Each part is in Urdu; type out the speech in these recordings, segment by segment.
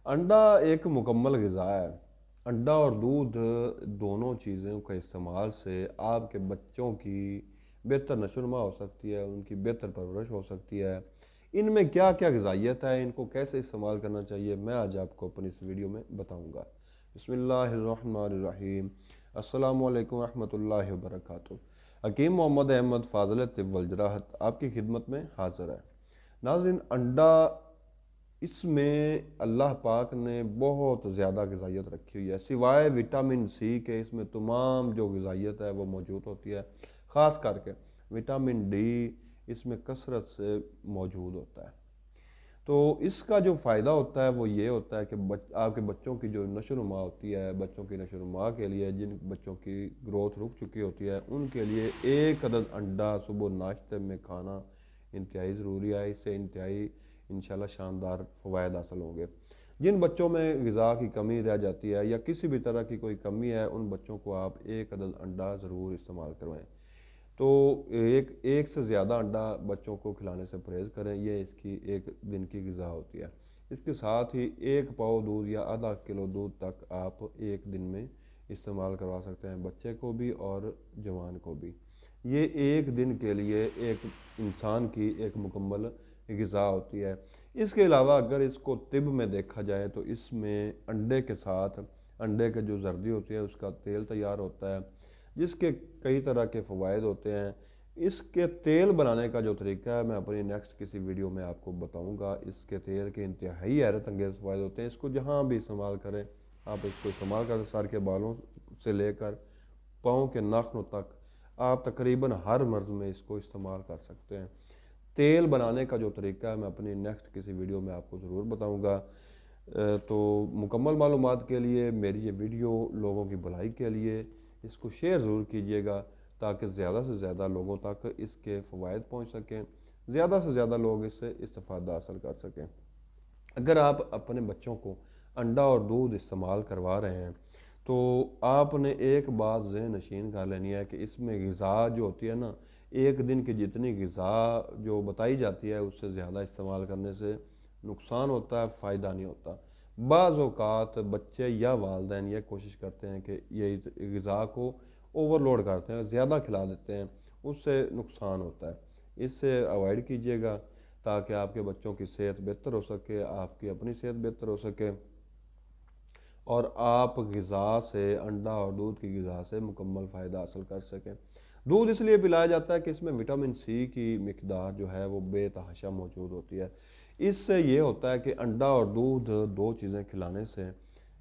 انڈا ایک مکمل غذا ہے۔ انڈا اور دودھ دونوں چیزوں کا استعمال سے آپ کے بچوں کی بہتر نشو و نما ہو سکتی ہے، ان کی بہتر پرورش ہو سکتی ہے۔ ان میں کیا کیا غذائیت ہے، ان کو کیسے استعمال کرنا چاہیے، میں آج آپ کو اپنی اس ویڈیو میں بتاؤں گا۔ بسم اللہ الرحمن الرحیم۔ السلام علیکم ورحمۃ اللہ وبرکاتہ۔ حکیم محمد احمد فاضل طب والجراحت آپ کی خدمت میں حاضر ہے۔ ناظرین، انڈا، اس میں اللہ پاک نے بہت زیادہ غذائیت رکھی ہوئی ہے، سوائے وٹامن سی کے اس میں تمام جو غذائیت ہے وہ موجود ہوتی ہے۔ خاص کر کے وٹامن ڈی اس میں کثرت سے موجود ہوتا ہے۔ تو اس کا جو فائدہ ہوتا ہے وہ یہ ہوتا ہے کہ آپ کے بچوں کی جو نشو و نما ہوتی ہے، بچوں کی نشو و نما کے لیے جن بچوں کی گروتھ رک چکی ہوتی ہے ان کے لیے ایک عدد انڈا صبح ناشتے میں کھانا انتہائی ضروری ہے۔ اس سے انتہائی انشاءاللہ شاندار فوائد حاصل ہوں گے۔ جن بچوں میں غذا کی کمی رہ جاتی ہے یا کسی بھی طرح کی کوئی کمی ہے، ان بچوں کو آپ ایک عدد انڈا ضرور استعمال کروائیں۔ تو ایک سے زیادہ انڈا بچوں کو کھلانے سے پرہیز کریں، یہ اس کی ایک دن کی غذا ہوتی ہے۔ اس کے ساتھ ہی 1 پاؤ دودھ یا آدھا کلو دودھ تک آپ ایک دن میں استعمال کروا سکتے ہیں، بچے کو بھی اور جوان کو بھی۔ یہ ایک دن کے لیے ایک انسان کی ایک مکمل غذا ہوتی ہے۔ اس کے علاوہ اگر اس کو طب میں دیکھا جائے تو اس میں انڈے کے ساتھ انڈے کے جو زردی ہوتی ہے اس کا تیل تیار ہوتا ہے، جس کے کئی طرح کے فوائد ہوتے ہیں۔ اس کے تیل بنانے کا جو طریقہ ہے میں اپنی نیکسٹ کسی ویڈیو میں آپ کو بتاؤں گا۔ اس کے تیل کے انتہائی حیرت انگیز فوائد ہوتے ہیں۔ اس کو جہاں بھی استعمال کریں، آپ اس کو استعمال کریں، سر کے بالوں سے لے کر پاؤں کے ناخنوں تک آپ تقریباً ہر مرض میں اس کو استعمال کر سکتے ہیں۔ تیل بنانے کا جو طریقہ ہے میں اپنی نیکسٹ کسی ویڈیو میں آپ کو ضرور بتاؤں گا۔ تو مکمل معلومات کے لیے میری یہ ویڈیو لوگوں کی بھلائی کے لیے اس کو شیئر ضرور کیجیے گا، تاکہ زیادہ سے زیادہ لوگوں تک اس کے فوائد پہنچ سکیں، زیادہ سے زیادہ لوگ اس سے استفادہ حاصل کر سکیں۔ اگر آپ اپنے بچوں کو انڈا اور دودھ استعمال کروا رہے ہیں تو آپ نے ایک بات ذہن نشین کر لینی ہے کہ اس میں غذا جو ہوتی ہے نا، ایک دن کی جتنی غذا جو بتائی جاتی ہے اس سے زیادہ استعمال کرنے سے نقصان ہوتا ہے، فائدہ نہیں ہوتا۔ بعض اوقات بچے یا والدین یہ کوشش کرتے ہیں کہ یہ غذا کو اوور لوڈ کرتے ہیں، زیادہ کھلا دیتے ہیں، اس سے نقصان ہوتا ہے۔ اس سے اوائڈ کیجیے گا تاکہ آپ کے بچوں کی صحت بہتر ہو سکے، آپ کی اپنی صحت بہتر ہو سکے، اور آپ غذا سے، انڈا اور دودھ کی غذا سے مکمل فائدہ حاصل کر سکیں۔ دودھ اس لیے پلایا جاتا ہے کہ اس میں وٹامن سی کی مقدار جو ہے وہ بے تحاشا موجود ہوتی ہے۔ اس سے یہ ہوتا ہے کہ انڈا اور دودھ دو چیزیں کھلانے سے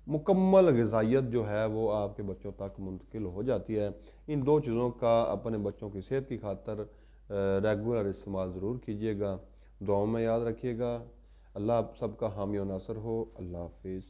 مکمل غذائیت جو ہے وہ آپ کے بچوں تک منتقل ہو جاتی ہے۔ ان دو چیزوں کا اپنے بچوں کی صحت کی خاطر ریگولر استعمال ضرور کیجیے گا۔ دعاؤں میں یاد رکھیے گا۔ اللہ آپ سب کا حامی و ناصر ہو۔ اللہ حافظ۔